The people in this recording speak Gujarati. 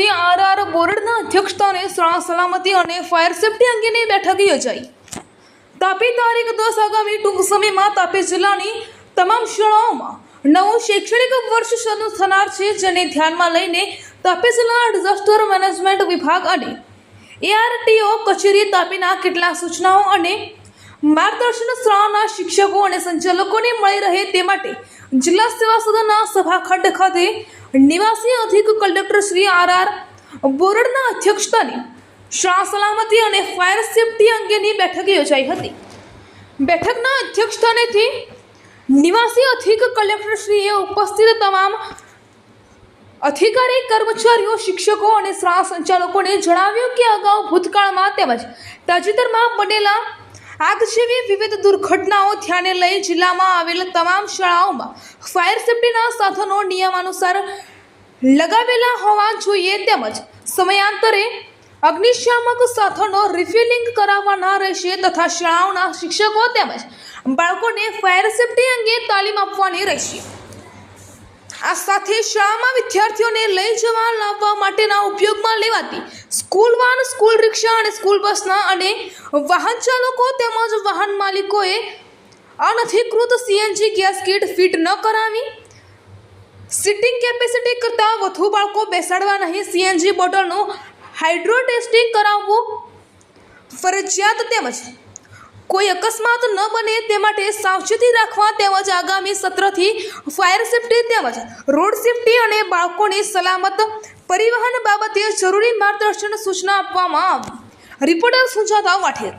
શ્રી આર બોરડના અધ્યક્ષસ્થાને શાળા સલામતી અને ફાયર સેફટી અંગેની બેઠક યોજાઈ। તાપી તારીખ 10 આગામી ટૂંક સમયમાં તાપી જિલ્લાની તમામ શાળાઓમાં નવું શૈક્ષણિક વર્ષ શરૂ થનાર છે, જેને ધ્યાનમાં લઈને તાપી જિલ્લા ડિઝાસ્ટર મેનેજમેન્ટ વિભાગ અને ARTO કચેરી તાપીના કેટલાક સૂચનાઓ અને માર્ગદર્શન શાળાના શિક્ષકો અને સંચાલકોને મળી રહે તે માટે જિલ્લા સેવા સદનના સભાખંડ ખાતે નિવાસી અધિક કલેક્ટર શ્રી આર બોરડના અધ્યક્ષસ્થાને શાળા સલામતી અને ફાયર સેફટી અંગેની બેઠક યોજાઈ હતી। બેઠકના અધ્યક્ષસ્થાનેથી નિવાસી અધિક કલેક્ટરશ્રીએ ઉપસ્થિત તમામ અધિકારી કર્મચારીઓ, શિક્ષકો અને શાળા સંચાલકોને જણાવ્યું કે અગાઉ ભૂતકાળમાં તેમજ તાજેતરમાં બનેલા આગ જેવી વિવિધ દુર્ઘટનાઓ ધ્યાને લઈ જિલ્લામાં આવેલ તમામ શાળાઓમાં ફાયર સેફટીના સાધનો નિયમાનુસાર લગાવેલા હોવા જોઈએ, તેમજ સમયાંતરે અગ્નિશામક સાધનો રિફિલિંગ કરાવવાના રહેશે તથા શાળાઓના શિક્ષકો તેમજ બાળકોને ફાયર સેફટી અંગે તાલીમ આપવાની રહેશે। આ સાથે શાળામાં વિદ્યાર્થીઓને લઈ જવા લાવવા માટેના ઉપયોગમાં લેવાતી સ્કૂલ વાન, સ્કૂલ રિક્ષા અને સ્કૂલ બસના અને વાહન ચાલકો તેમજ વાહન માલિકોએ અનધિકૃત CNG ગેસ કીટ ફિટ ન કરાવી, સિટિંગ કેપેસિટી કરતાં વધુ બાળકો બેસાડવા નહીં, CNG બોટલનું હાઇડ્રો ટેસ્ટિંગ કરાવવું ફરજિયાત તેમજ કોઈ અકસ્માત ન બને તે માટે સાવચેતી રાખવા તેમજ આગામી સત્રથી ફાયર સેફટી તેમજ રોડ સેફટી અને બાળકોની સલામત પરિવહન બાબતે જરૂરી માર્ગદર્શન સૂચના આપવામાં આવી। રિપોર્ટર સુજાતા વાઠેર।